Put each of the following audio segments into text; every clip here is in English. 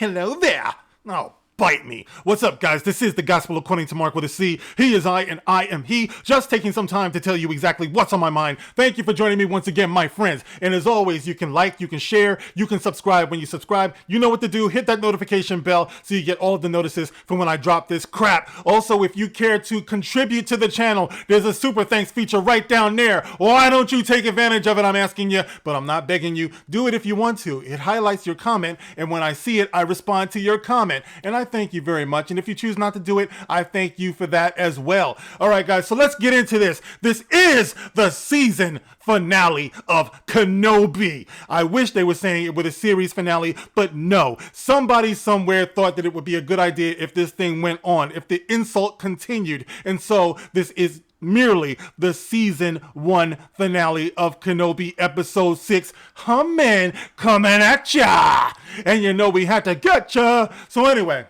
Hello there. Oh, bite me. What's up, guys? This is the Gospel According to Mark with a C. He is I, and I am he. Just taking some time to tell you exactly what's on my mind. Thank you for joining me once again, my friends. And as always, you can like, you can share, you can subscribe. When you subscribe, you know what to do. Hit that notification bell so you get all of the notices from when I drop this crap. Also, if you care to contribute to the channel, there's a super thanks feature right down there. Why don't you take advantage of it? I'm asking you, but I'm not begging you. Do it if you want to. It highlights your comment, and when I see it, I respond to your comment. And I thank you very much. And if you choose not to do it, I thank you for that as well. All right, guys, so let's get into this. This is the season finale of Kenobi. I wish they were saying it with a series finale, but no. Somebody somewhere thought that it would be a good idea if this thing went on, if the insult continued. And so this is merely the season 1 finale of Kenobi episode 6. Coming at ya. And you know we had to get ya. So anyway,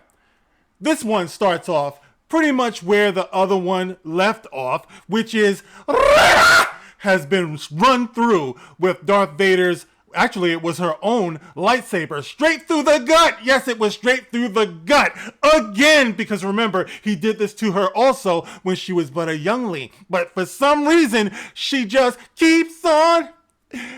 this one starts off pretty much where the other one left off, which is has been run through with Darth Vader's, actually it was her own lightsaber, straight through the gut. Yes, it was straight through the gut again, because remember, he did this to her also when she was but a youngling. But for some reason, she just keeps on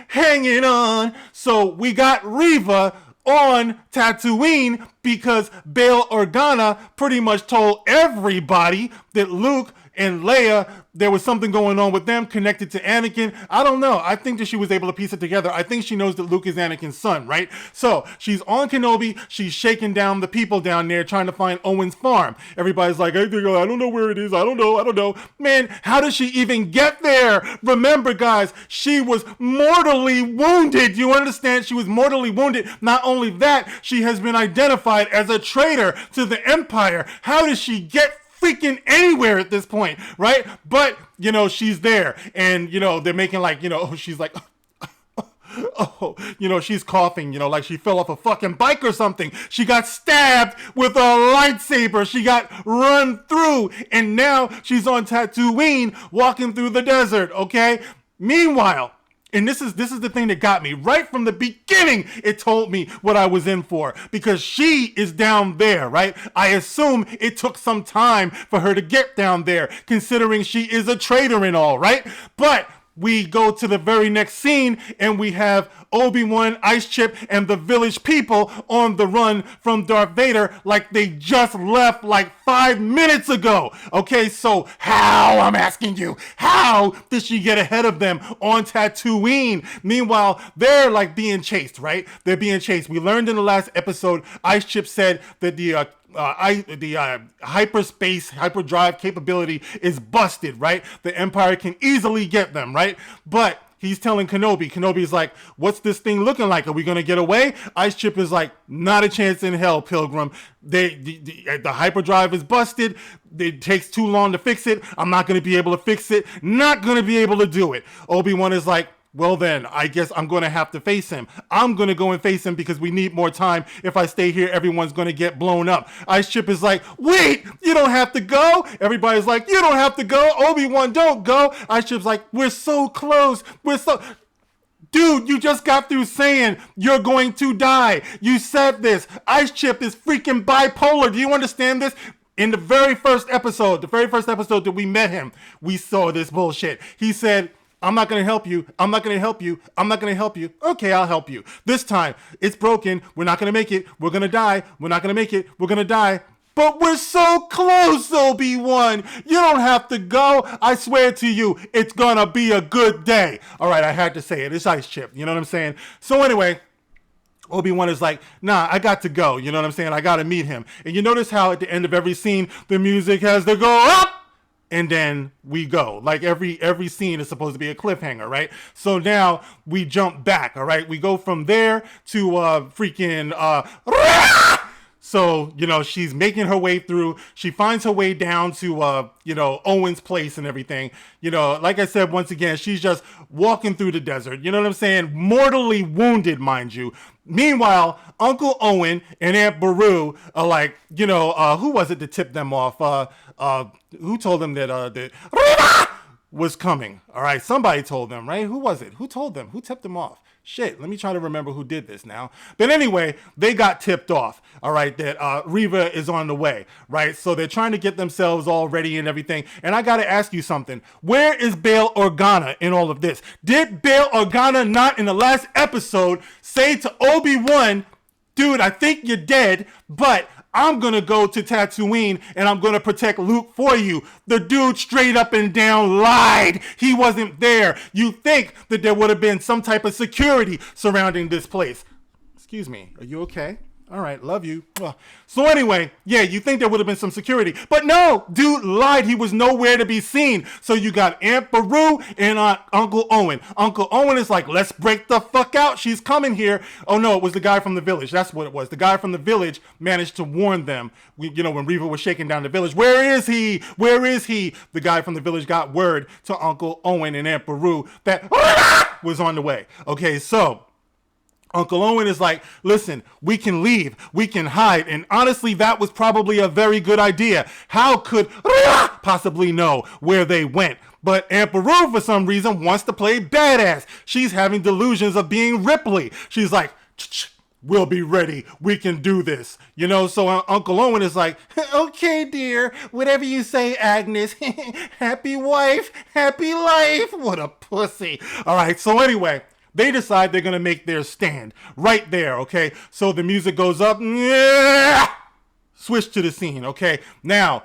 hanging on. So we got Riva on Tatooine because Bail Organa pretty much told everybody that Luke and Leia, there was something going on with them connected to Anakin. I don't know. I think that she was able to piece it together. I think she knows that Luke is Anakin's son, right? So she's on Kenobi. She's shaking down the people down there trying to find Owen's farm. Everybody's like, I don't know where it is. I don't know. Man, how does she even get there? Remember, guys, she was mortally wounded. You understand? She was mortally wounded. Not only that, she has been identified as a traitor to the Empire. How does she get freaking anywhere at this point, right? But, you know, she's there, and, you know, they're making like, you know, she's like, oh, you know, she's coughing, you know, like she fell off a fucking bike or something. She got stabbed with a lightsaber. She got run through, and now she's on Tatooine walking through the desert, okay? Meanwhile, and this is the thing that got me right from the beginning. It told me what I was in for, because she is down there, right? I assume it took some time for her to get down there, considering she is a traitor and all, right? But we go to the very next scene, and we have Obi-Wan, Ice Chip, and the village people on the run from Darth Vader like they just left like 5 minutes ago. Okay, so how, I'm asking you, how did she get ahead of them on Tatooine? Meanwhile, they're like being chased, right? They're being chased. We learned in the last episode, Ice Chip said that the hyperspace, hyperdrive capability is busted, right? The Empire can easily get them, right? But he's telling Kenobi's like, what's this thing looking like? Are we going to get away? Ice Chip is like, not a chance in hell, Pilgrim. The hyperdrive is busted. It takes too long to fix it. I'm not going to be able to fix it. Not going to be able to do it. Obi-Wan is like, well then, I guess I'm going to have to face him. I'm going to go and face him because we need more time. If I stay here, everyone's going to get blown up. Ice Chip is like, wait, you don't have to go. Everybody's like, you don't have to go. Obi-Wan, don't go. Ice Chip's like, we're so close. Dude, you just got through saying you're going to die. You said this. Ice Chip is freaking bipolar. Do you understand this? In the very first episode that we met him, we saw this bullshit. He said, I'm not going to help you. I'm not going to help you. I'm not going to help you. Okay, I'll help you. This time, it's broken. We're not going to make it. We're going to die. We're not going to make it. We're going to die. But we're so close, Obi-Wan. You don't have to go. I swear to you, it's going to be a good day. All right, I had to say it. It's Ice Chip. You know what I'm saying? So anyway, Obi-Wan is like, nah, I got to go. You know what I'm saying? I got to meet him. And you notice how at the end of every scene, the music has to go up. And then we go. Like every scene is supposed to be a cliffhanger, right? So now we jump back, all right? We go from there to so, you know, she's making her way through. She finds her way down to, Owen's place and everything. You know, like I said, once again, she's just walking through the desert. You know what I'm saying? Mortally wounded, mind you. Meanwhile, Uncle Owen and Aunt Beru are like, who was it that tipped them off? Who told them that Riva was coming? All right, somebody told them, right? Who was it? Who told them? Who tipped them off? Shit, let me try to remember who did this now. But anyway, they got tipped off. all right, that Riva is on the way, right? So they're trying to get themselves all ready and everything. And I got to ask you something. Where is Bail Organa in all of this? Did Bail Organa not in the last episode say to Obi-Wan, dude, I think you're dead, but I'm going to go to Tatooine and I'm going to protect Luke for you? The dude straight up and down lied. He wasn't there. You think that there would have been some type of security surrounding this place. Excuse me, are you okay? All right, love you. So anyway, yeah, you think there would have been some security. But no, dude lied. He was nowhere to be seen. So you got Aunt Beru and Uncle Owen. Uncle Owen is like, let's break the fuck out. She's coming here. Oh, no, it was the guy from the village. That's what it was. The guy from the village managed to warn them, when Riva was shaking down the village. Where is he? Where is he? The guy from the village got word to Uncle Owen and Aunt Beru that was on the way. Okay, so Uncle Owen is like, listen, we can leave, we can hide. And honestly, that was probably a very good idea. How could possibly know where they went? But Aunt Beru, for some reason, wants to play badass. She's having delusions of being Ripley. She's like, we'll be ready. We can do this. So Uncle Owen is like, okay, dear, whatever you say, Agnes. Happy wife, happy life. What a pussy. All right, so anyway, they decide they're going to make their stand right there, okay? So the music goes up. Switch to the scene, okay? Now,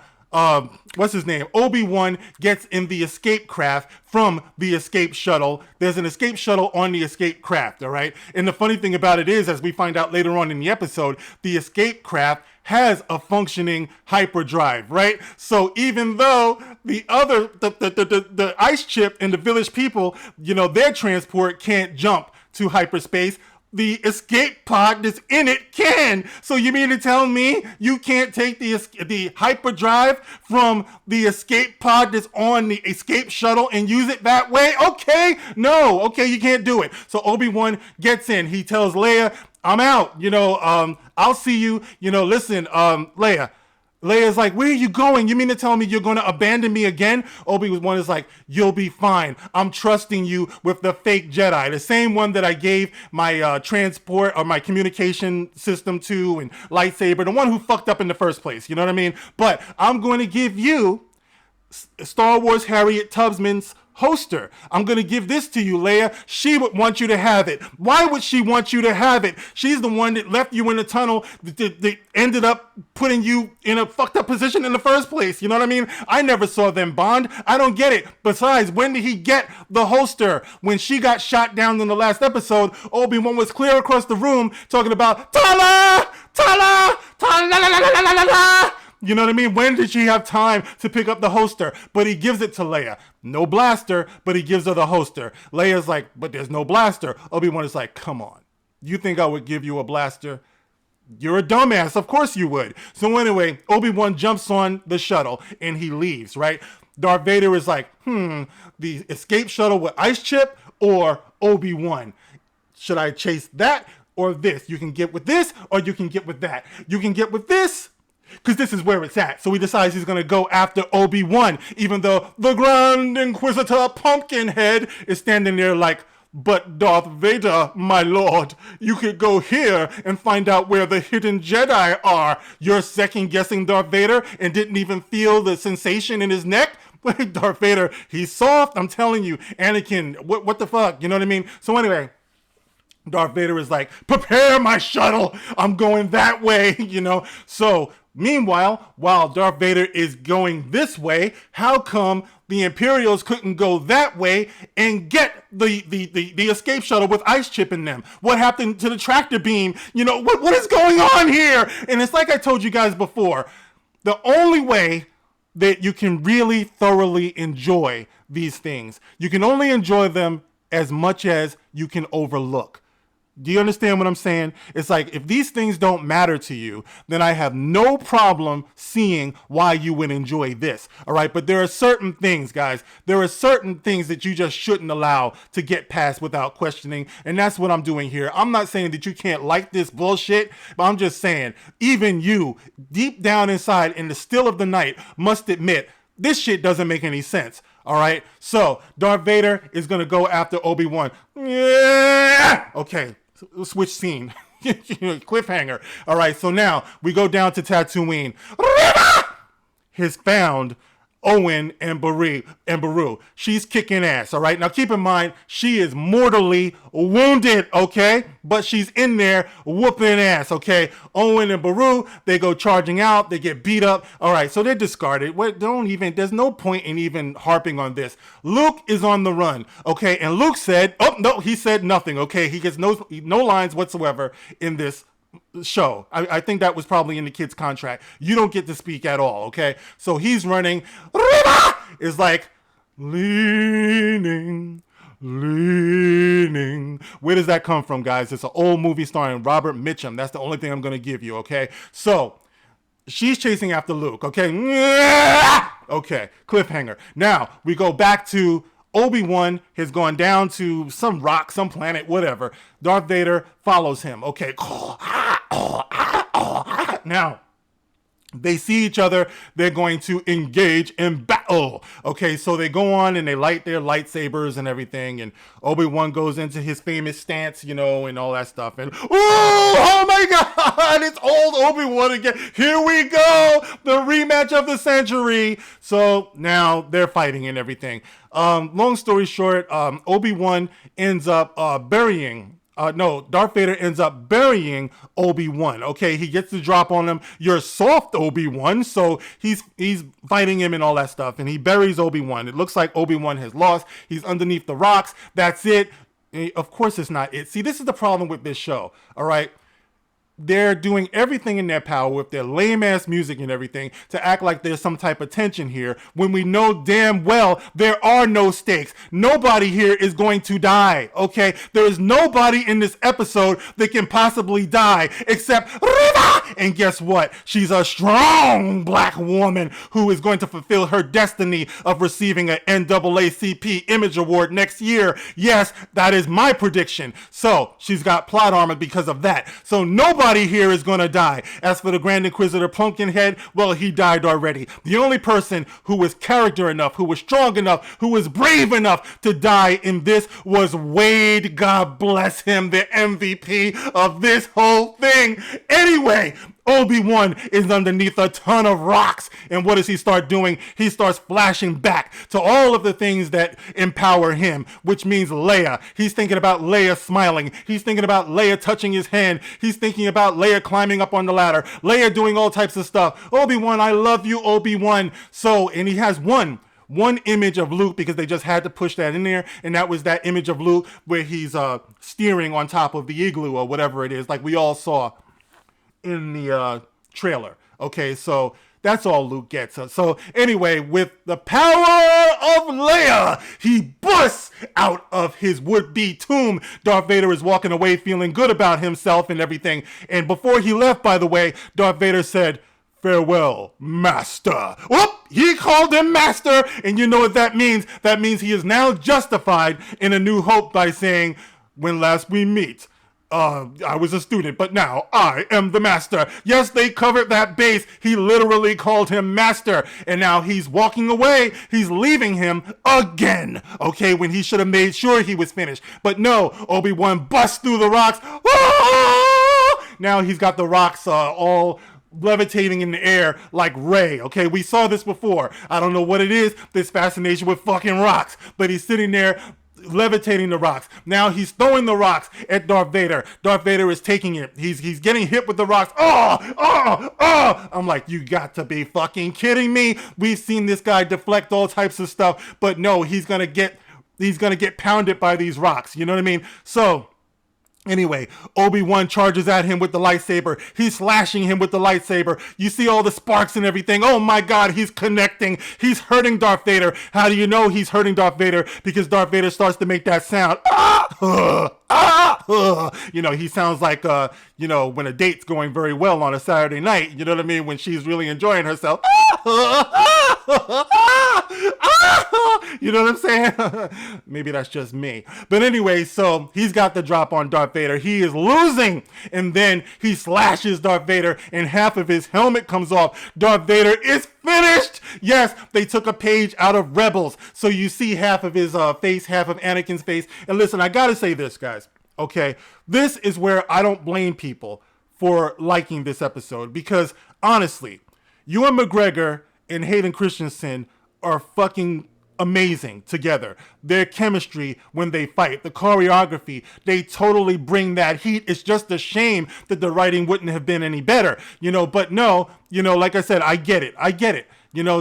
what's his name? Obi-Wan gets in the escape craft from the escape shuttle. There's an escape shuttle on the escape craft, all right? And the funny thing about it is, as we find out later on in the episode, the escape craft has a functioning hyperdrive, right? So even though the ice chip and the village people, their transport can't jump to hyperspace, the escape pod that's in it can. So you mean to tell me you can't take the hyperdrive from the escape pod that's on the escape shuttle and use it that way? Okay, no, okay, you can't do it. So Obi-Wan gets in. He tells Leia, I'm out, I'll see you, listen, Leia. Leia's like, where are you going? You mean to tell me you're going to abandon me again? Obi-Wan is like, you'll be fine. I'm trusting you with the fake Jedi. The same one that I gave my transport or my communication system to and lightsaber. The one who fucked up in the first place. You know what I mean? But I'm going to give you Star Wars Harriet Tubman's holster. I'm going to give this to you, Leia. She would want you to have it. Why would she want you to have it? She's the one that left you in the tunnel that ended up putting you in a fucked up position in the first place. You know what I mean? I never saw them bond. I don't get it. Besides, when did he get the holster? When she got shot down in the last episode, Obi-Wan was clear across the room talking about Tala! Tala! Tala! You know what I mean? When did she have time to pick up the holster? But he gives it to Leia. No blaster, but he gives her the holster. Leia's like, but there's no blaster. Obi-Wan is like, come on. You think I would give you a blaster? You're a dumbass. Of course you would. So anyway, Obi-Wan jumps on the shuttle and he leaves, right? Darth Vader is like, the escape shuttle with ice chip or Obi-Wan? Should I chase that or this? You can get with this or you can get with that. You can get with this, because this is where it's at. So he decides he's going to go after Obi-Wan, even though the Grand Inquisitor Pumpkinhead is standing there like, but Darth Vader, my lord, you could go here and find out where the hidden Jedi are. You're second-guessing Darth Vader and didn't even feel the sensation in his neck? Darth Vader, he's soft, I'm telling you. Anakin, what the fuck? You know what I mean? So anyway, Darth Vader is like, prepare my shuttle. I'm going that way, So meanwhile, while Darth Vader is going this way, how come the Imperials couldn't go that way and get the escape shuttle with ice chip in them? What happened to the tractor beam? What is going on here? And it's like I told you guys before, the only way that you can really thoroughly enjoy these things, you can only enjoy them as much as you can overlook. Do you understand what I'm saying? It's like, if these things don't matter to you, then I have no problem seeing why you would enjoy this. All right. But there are certain things, guys. There are certain things that you just shouldn't allow to get past without questioning. And that's what I'm doing here. I'm not saying that you can't like this bullshit, but I'm just saying, even you, deep down inside in the still of the night, must admit this shit doesn't make any sense. All right. So Darth Vader is going to go after Obi-Wan. Yeah. Okay. Switch scene. Cliffhanger. All right, so now we go down to Tatooine. Riva has found Owen and Beru. She's kicking ass, all right? Now, keep in mind, she is mortally wounded, okay? But she's in there whooping ass, okay? Owen and Beru, they go charging out. They get beat up. All right, so they're discarded. There's no point in even harping on this. Luke is on the run, okay? And Luke said, oh, no, he said nothing, okay? He gets no lines whatsoever in this show. I think that was probably in the kid's contract. You don't get to speak at all, okay? So he's running. Riva is like leaning. Where does that come from, guys? It's an old movie starring Robert Mitchum. That's the only thing I'm going to give you, okay? So she's chasing after Luke, okay? Okay, cliffhanger. Now we go back to Obi-Wan has gone down to some rock, some planet, whatever. Darth Vader follows him. Okay. Now, they see each other. They're going to engage in battle. Okay, so they go on and they light their lightsabers and everything. And Obi-Wan goes into his famous stance, and all that stuff. And, oh my God, it's old Obi-Wan again. Here we go. The rematch of the century. So now they're fighting and everything. Long story short, Obi-Wan ends up Darth Vader ends up burying Obi-Wan. Okay, he gets the drop on him. You're soft, Obi-Wan. So he's fighting him and all that stuff, and he buries Obi-Wan. It looks like Obi-Wan has lost. He's underneath the rocks. That's it. Of course, it's not it. See, this is the problem with this show. All right. They're doing everything in their power with their lame-ass music and everything to act like there's some type of tension here when we know damn well there are no stakes. Nobody here is going to die, okay? There is nobody in this episode that can possibly die except Riva! And guess what? She's a strong black woman who is going to fulfill her destiny of receiving an NAACP Image Award next year. Yes, that is my prediction. So, she's got plot armor because of that. So, nobody here is going to die. As for the Grand Inquisitor Pumpkinhead, well, he died already. The only person who was character enough, who was strong enough, who was brave enough to die in this was Wade. God bless him, the MVP of this whole thing. Anyway, Obi-Wan is underneath a ton of rocks, and what does he start doing? He starts flashing back to all of the things that empower him, which means Leia. He's thinking about Leia smiling. He's thinking about Leia touching his hand. He's thinking about Leia climbing up on the ladder. Leia doing all types of stuff. Obi-Wan, I love you, Obi-Wan. So, and he has one image of Luke because they just had to push that in there, and that was that image of Luke where he's steering on top of the igloo or whatever it is, like we all saw in the trailer. Okay, so that's all Luke gets. So anyway, with the power of Leia, he busts out of his would-be tomb. Darth Vader is walking away feeling good about himself and everything. And before he left, by the way, Darth Vader said, "Farewell, Master." Whoop! He called him Master, and you know what that means. That means he is now justified in A New Hope by saying, "When last we meet, I was a student, but now I am the master." Yes, they covered that base. He literally called him master. And now he's walking away. He's leaving him again. Okay, when he should have made sure he was finished. But no, Obi-Wan busts through the rocks. Ah! Now he's got the rocks all levitating in the air like Rey. Okay, we saw this before. I don't know what it is, this fascination with fucking rocks. But he's sitting there levitating the rocks. Now he's throwing the rocks at Darth Vader. Darth Vader is taking it. He's getting hit with the rocks. Oh! I'm like, you got to be fucking kidding me. We've seen this guy deflect all types of stuff, but no, he's gonna get pounded by these rocks. You know what I mean? So anyway, Obi-Wan charges at him with the lightsaber. He's slashing him with the lightsaber. You see all the sparks and everything. Oh my God, he's connecting. He's hurting Darth Vader. How do you know he's hurting Darth Vader? Because Darth Vader starts to make that sound. He sounds like, when a date's going very well on a Saturday night. You know what I mean? When she's really enjoying herself. You know what I'm saying? Maybe that's just me. But anyway, so he's got the drop on Darth Vader. He is losing. And then he slashes Darth Vader and half of his helmet comes off. Darth Vader is finished. Yes, they took a page out of Rebels. So you see half of his face, half of Anakin's face. And listen, I gotta say this, guys. okay? This is where I don't blame people for liking this episode, because honestly, Ewan McGregor and Hayden Christensen are fucking amazing together. Their chemistry when they fight, the choreography, they totally bring that heat. It's just a shame that the writing wouldn't have been any better, but no, like I said, I get it.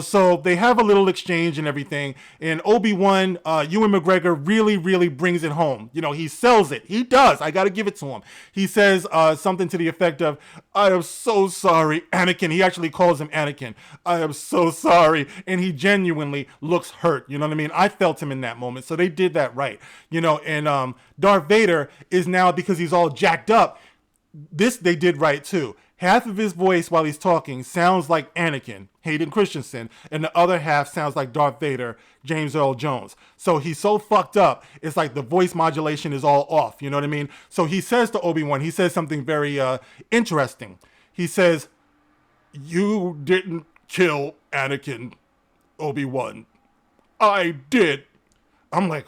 So they have a little exchange and everything. And Obi-Wan, Ewan McGregor really brings it home. He sells it. He does. I got to give it to him. He says something to the effect of, "I am so sorry, Anakin." He actually calls him Anakin. "I am so sorry." And he genuinely looks hurt. You know what I mean? I felt him in that moment. So they did that right. And Darth Vader is now, because he's all jacked up, this they did right too. Half of his voice while he's talking sounds like Anakin, Hayden Christensen, and the other half sounds like Darth Vader, James Earl Jones. So he's so fucked up, it's like the voice modulation is all off, you know what I mean? So he says to Obi-Wan, he says something very interesting. He says, "You didn't kill Anakin, Obi-Wan. I did." I'm like,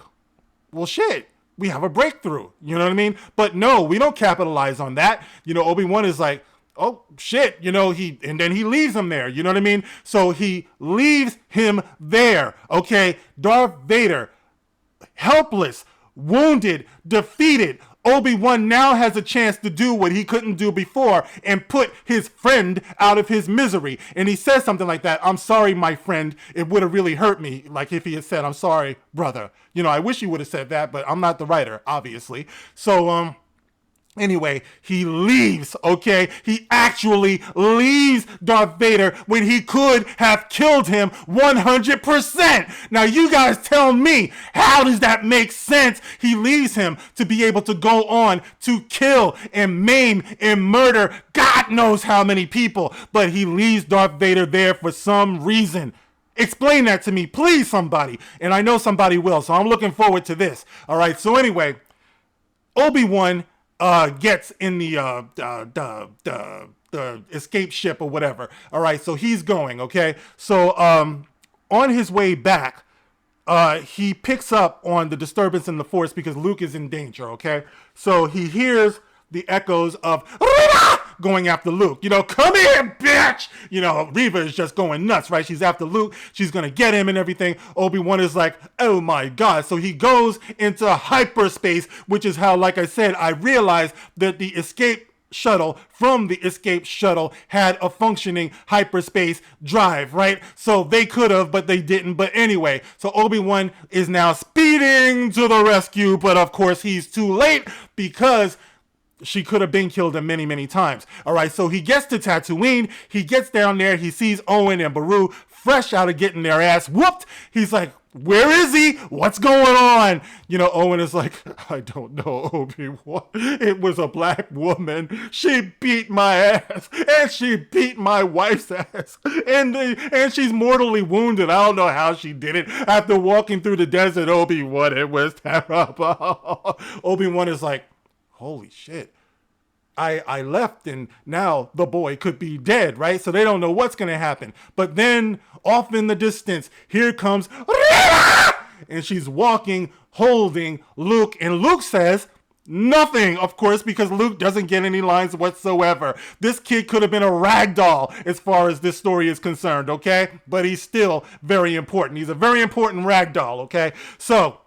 well, shit. We have a breakthrough, you know what I mean? But no, we don't capitalize on that. Obi-Wan is like, oh shit, and then he leaves him there, you know what I mean? So he leaves him there, okay? Darth Vader, helpless, wounded, defeated. Obi-Wan now has a chance to do what he couldn't do before and put his friend out of his misery. And he says something like that, "I'm sorry, my friend. It would have really hurt me." Like if he had said, "I'm sorry, brother." I wish he would have said that, but I'm not the writer, obviously. So, anyway, he leaves, okay? He actually leaves Darth Vader when he could have killed him 100%. Now, you guys tell me, how does that make sense? He leaves him to be able to go on to kill and maim and murder God knows how many people, but he leaves Darth Vader there for some reason. Explain that to me, please, somebody. And I know somebody will, so I'm looking forward to this. All right, so anyway, Obi-Wan gets in the escape ship or whatever. All right, so he's going, okay? So on his way back, he picks up on the disturbance in the Force because Luke is in danger, okay? So he hears the echoes of Riva going after Luke. Come here, bitch! Riva is just going nuts, right? She's after Luke. She's going to get him and everything. Obi-Wan is like, oh my God. So he goes into hyperspace, which is how, like I said, I realized that the escape shuttle from the escape shuttle had a functioning hyperspace drive, right? So they could have, but they didn't. But anyway, so Obi-Wan is now speeding to the rescue, but of course he's too late because she could have been killed him many times. All right, so he gets to Tatooine. He gets down there. He sees Owen and Beru fresh out of getting their ass whooped. He's like, where is he? What's going on? Owen is like, I don't know, Obi-Wan. It was a black woman. She beat my ass, and she beat my wife's ass, and she's mortally wounded. I don't know how she did it. After walking through the desert, Obi-Wan, it was terrible. Obi-Wan is like, holy shit. I left and now the boy could be dead, right? So they don't know what's going to happen. But then off in the distance, here comes Riva! And she's walking, holding Luke. And Luke says nothing, of course, because Luke doesn't get any lines whatsoever. This kid could have been a rag doll as far as this story is concerned, okay? But he's still very important. He's a very important rag doll, okay? So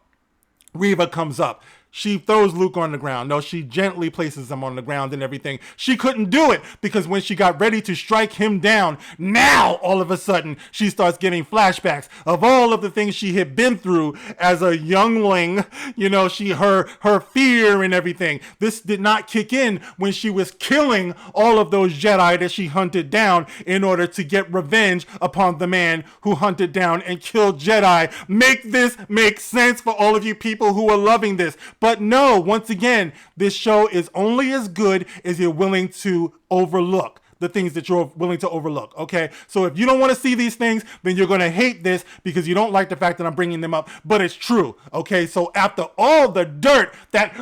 Riva comes up. She throws Luke on the ground. No, she gently places him on the ground and everything. She couldn't do it because when she got ready to strike him down, now all of a sudden she starts getting flashbacks of all of the things she had been through as a youngling. Her fear and everything. This did not kick in when she was killing all of those Jedi that she hunted down in order to get revenge upon the man who hunted down and killed Jedi. Make this make sense for all of you people who are loving this. But no, once again, this show is only as good as you're willing to overlook the things that you're willing to overlook, okay? So if you don't want to see these things, then you're going to hate this because you don't like the fact that I'm bringing them up. But it's true, okay? So after all the dirt that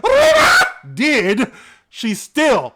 did, she still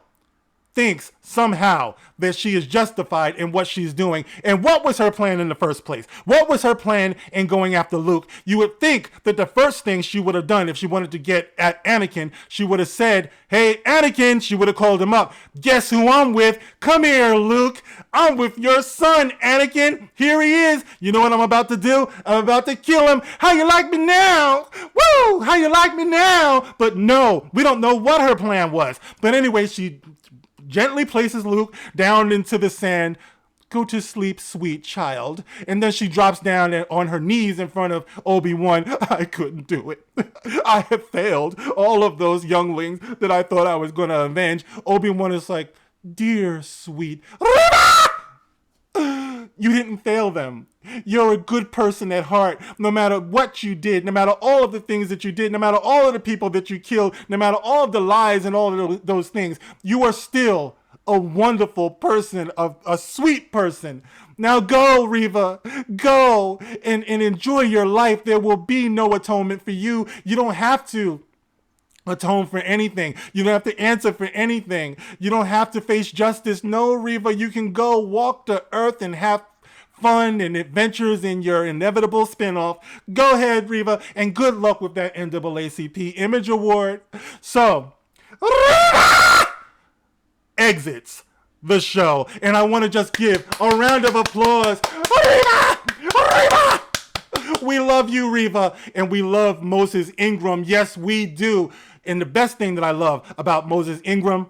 thinks somehow that she is justified in what she's doing. And what was her plan in the first place? What was her plan in going after Luke? You would think that the first thing she would have done if she wanted to get at Anakin, she would have said, hey, Anakin, she would have called him up. Guess who I'm with? Come here, Luke. I'm with your son, Anakin. Here he is. You know what I'm about to do? I'm about to kill him. How you like me now? Woo! How you like me now? But no, we don't know what her plan was. But anyway, she gently places Luke down into the sand. Go to sleep, sweet child. And then she drops down on her knees in front of Obi-Wan. I couldn't do it. I have failed all of those younglings that I thought I was going to avenge. Obi-Wan is like, dear sweet Riva! You didn't fail them. You're a good person at heart. No matter what you did, no matter all of the things that you did, no matter all of the people that you killed, no matter all of the lies and all of those things, you are still a wonderful person, a sweet person. Now go, Riva. Go and enjoy your life. There will be no atonement for you. You don't have to atone for anything. You don't have to answer for anything. You don't have to face justice. No, Riva, you can go walk the earth and have fun and adventures in your inevitable spinoff. Go ahead, Riva, and good luck with that NAACP Image Award. So, Riva exits the show, and I want to just give a round of applause. Riva! Riva! We love you, Riva, and we love Moses Ingram. Yes, we do. And the best thing that I love about Moses Ingram,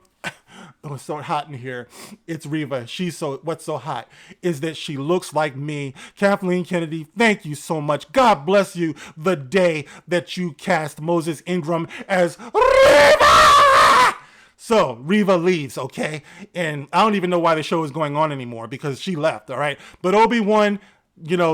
oh, it's so hot in here. It's Riva. What's so hot is that she looks like me. Kathleen Kennedy, thank you so much. God bless you the day that you cast Moses Ingram as Riva. So Riva leaves, okay? And I don't even know why the show is going on anymore because she left, all right? But Obi-Wan,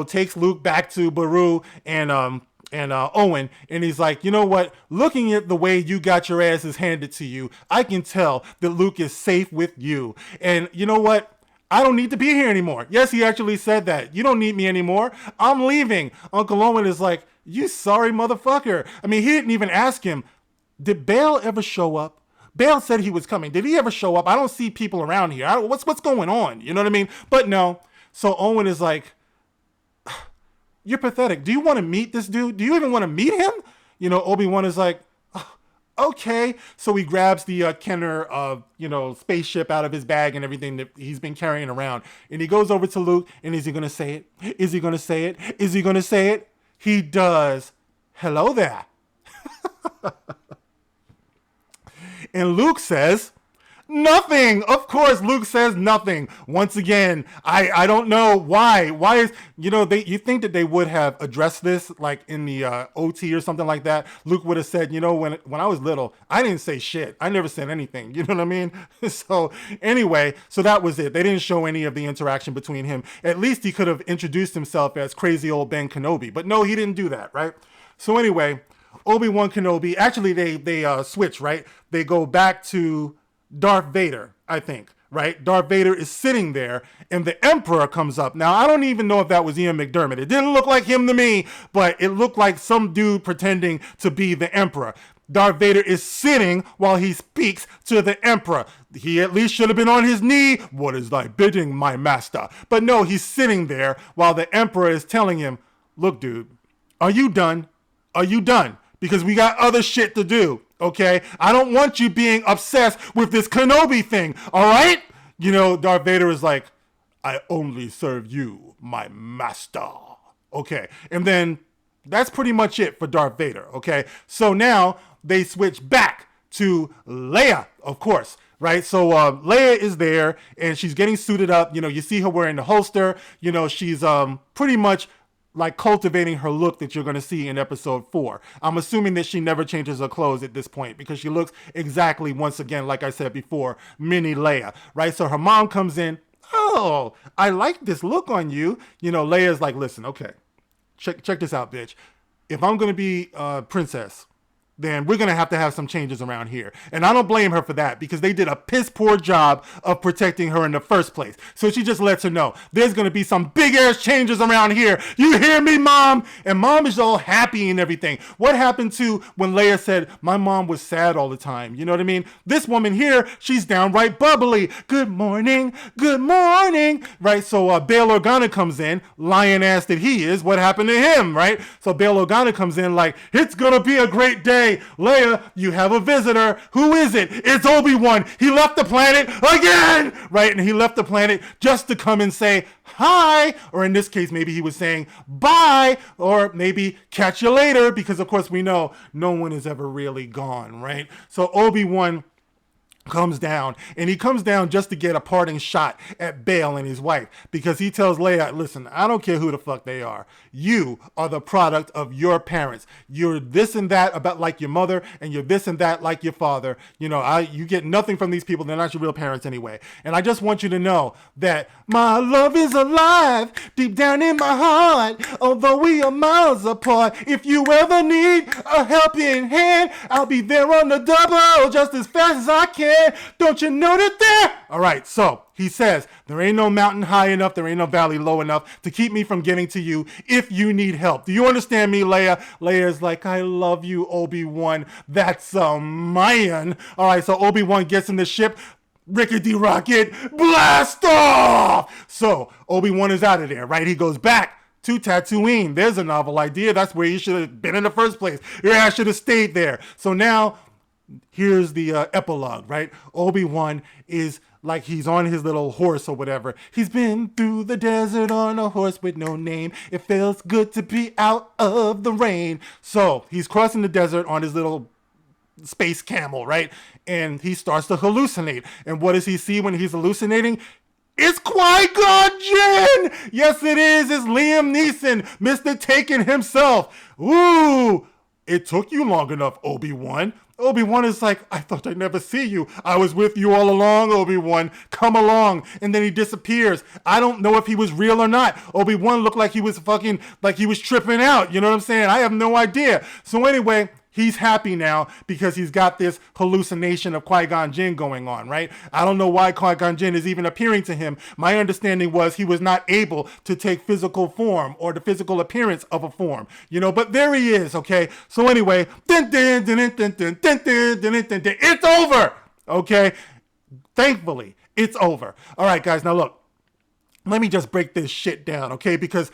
takes Luke back to Baru and Owen, and he's like, you know what? Looking at the way you got your asses handed to you, I can tell that Luke is safe with you. And you know what? I don't need to be here anymore. Yes, he actually said that. You don't need me anymore. I'm leaving. Uncle Owen is like, you sorry motherfucker. I mean, he didn't even ask him, did Bail ever show up? Bail said he was coming. Did he ever show up? I don't see people around here. What's going on? You know what I mean? But no. So Owen is like, you're pathetic. Do you want to meet this dude? Do you even want to meet him? Obi-Wan is like, oh, okay. So he grabs the Kenner, spaceship out of his bag and everything that he's been carrying around. And he goes over to Luke, and is he going to say it? Is he going to say it? Is he going to say it? He does. Hello there. And Luke says, nothing. Of course, Luke says nothing. Once again, I don't know why. Why is, you think that they would have addressed this like in the OT or something like that. Luke would have said, when I was little, I didn't say shit. I never said anything. You know what I mean? So anyway, so that was it. They didn't show any of the interaction between him. At least he could have introduced himself as crazy old Ben Kenobi. But no, he didn't do that, right? So anyway, Obi-Wan Kenobi, actually they switch, right? They go back to Darth Vader, I think, right? Darth Vader is sitting there, and the Emperor comes up. Now, I don't even know if that was Ian McDermott. It didn't look like him to me, but it looked like some dude pretending to be the Emperor. Darth Vader is sitting while he speaks to the Emperor. He at least should have been on his knee. What is thy bidding, my master? But no, he's sitting there while the Emperor is telling him, look, dude, are you done? Are you done? Because we got other shit to do, okay? I don't want you being obsessed with this Kenobi thing, all right? Darth Vader is like, I only serve you, my master. Okay, and then that's pretty much it for Darth Vader, okay? So now they switch back to Leia, of course, right? So Leia is there, and she's getting suited up. You see her wearing the holster. She's pretty much like cultivating her look that you're going to see in episode 4. I'm assuming that she never changes her clothes at this point because she looks exactly, once again, like I said before, mini Leia, right? So her mom comes in. Oh, I like this look on you. Leia's like, listen, okay, check this out, bitch. If I'm going to be princess, then we're going to have some changes around here. And I don't blame her for that because they did a piss poor job of protecting her in the first place. So she just lets her know there's going to be some big ass changes around here. You hear me, Mom? And Mom is all happy and everything. What happened to when Leia said, my mom was sad all the time? You know what I mean? This woman here, she's downright bubbly. Good morning. Good morning. Right? So Bail Organa comes in, lion ass that he is. What happened to him? Right? So Bail Organa comes in like, it's going to be a great day. Leia, you have a visitor. Who is it? It's Obi-Wan. He left the planet again, right? And he left the planet just to come and say hi, or in this case, maybe he was saying bye, or maybe catch you later, because of course we know no one is ever really gone, right? So Obi-Wan comes down, and he comes down just to get a parting shot at Bail and his wife, because he tells Leia, listen, I don't care who the fuck they are. You are the product of your parents. You're this and that about like your mother, and you're this and that like your father. You know, you get nothing from these people. They're not your real parents anyway. And I just want you to know that my love is alive deep down in my heart, although we are miles apart. If you ever need a helping hand, I'll be there on the double just as fast as I can. Don't you know that there? All right, so he says, there ain't no mountain high enough, there ain't no valley low enough to keep me from getting to you if you need help. Do you understand me, Leia? Leia's like, I love you, Obi-Wan. That's a man. All right, so Obi-Wan gets in the ship. Rickety rocket, blast off! So Obi-Wan is out of there, right? He goes back to Tatooine. There's a novel idea. That's where he should have been in the first place. Yeah, I should have stayed there. So now, here's the epilogue, right? Obi-Wan is like he's on his little horse or whatever. He's been through the desert on a horse with no name. It feels good to be out of the rain. So he's crossing the desert on his little space camel, right? And he starts to hallucinate. And what does he see when he's hallucinating? It's Qui-Gon Jinn! Yes, it is. It's Liam Neeson, Mr. Taken himself. Ooh, it took you long enough, Obi-Wan. Obi-Wan is like, I thought I'd never see you. I was with you all along, Obi-Wan. Come along. And then he disappears. I don't know if he was real or not. Obi-Wan looked like he was like he was tripping out. You know what I'm saying? I have no idea. So anyway, he's happy now because he's got this hallucination of Qui-Gon Jinn going on, right? I don't know why Qui-Gon Jinn is even appearing to him. My understanding was he was not able to take physical form or the physical appearance of a form, you know, but there he is, okay? So anyway, it's over, okay? Thankfully, it's over. All right, guys, now look, let me just break this shit down, okay? Because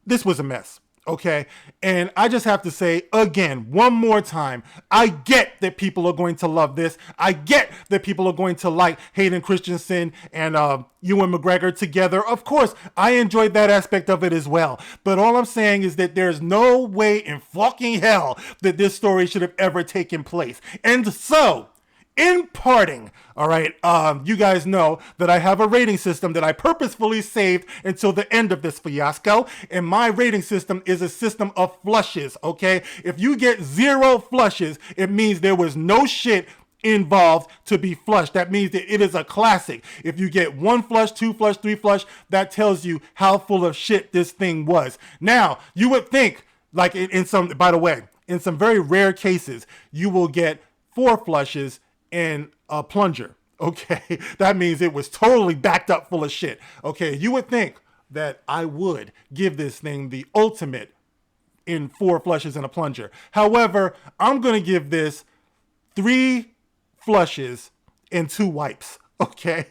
this was a mess. Okay, and I just have to say again, one more time, I get that people are going to love this. I get that people are going to like Hayden Christensen and Ewan McGregor together. Of course, I enjoyed that aspect of it as well. But all I'm saying is that there's no way in fucking hell that this story should have ever taken place. And so, in parting, all right, you guys know that I have a rating system that I purposefully saved until the end of this fiasco, and my rating system is a system of flushes, okay? If you get 0 flushes, it means there was no shit involved to be flushed. That means that it is a classic. If you get 1 flush, 2 flush, 3 flush, that tells you how full of shit this thing was. Now, you would think, like in some, by the way, in some very rare cases, you will get 4 flushes in a plunger, okay? That means it was totally backed up full of shit, okay? You would think that I would give this thing the ultimate in 4 flushes in a plunger. However, I'm going to give this 3 flushes and 2 wipes, okay?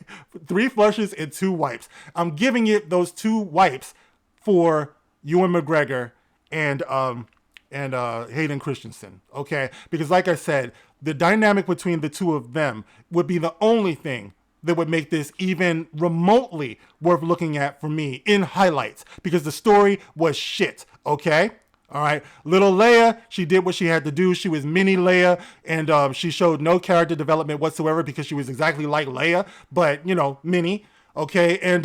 3 flushes and 2 wipes. I'm giving it those 2 wipes for Ewan McGregor and Hayden Christensen, okay? Because like I said, the dynamic between the two of them would be the only thing that would make this even remotely worth looking at for me in highlights, because the story was shit, okay? All right, little Leia, she did what she had to do. She was mini Leia, and she showed no character development whatsoever because she was exactly like Leia, but, you know, mini, okay? And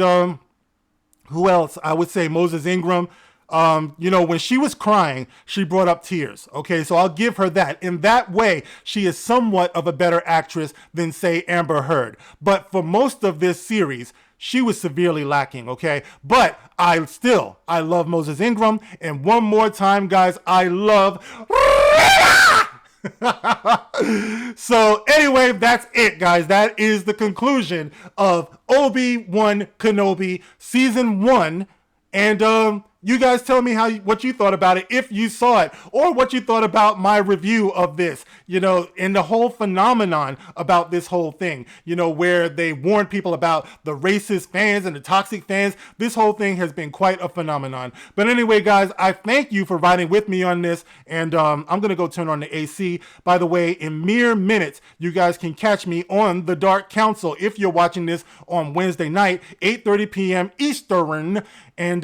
who else? I would say Moses Ingram. You know, when she was crying, she brought up tears. Okay, so I'll give her that. In that way, she is somewhat of a better actress than, say, Amber Heard. But for most of this series, she was severely lacking, okay? But I love Moses Ingram. And one more time, guys, I love Riva! So anyway, that's it, guys. That is the conclusion of Obi-Wan Kenobi season 1. And you guys tell me what you thought about it if you saw it, or what you thought about my review of this, and the whole phenomenon about this whole thing, where they warn people about the racist fans and the toxic fans. This whole thing has been quite a phenomenon. But anyway, guys, I thank you for riding with me on this, and I'm going to go turn on the AC. By the way, in mere minutes, you guys can catch me on The Dark Council if you're watching this on Wednesday night, 8:30 p.m. Eastern. And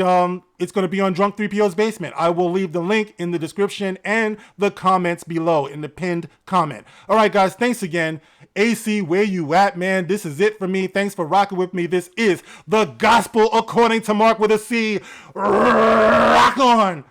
it's going to be on Drunk 3PO's Basement. I will leave the link in the description and the comments below in the pinned comment. All right, guys, thanks again. AC, where you at, man? This is it for me. Thanks for rocking with me. This is The Gospel According to Mark with a C. Rock on.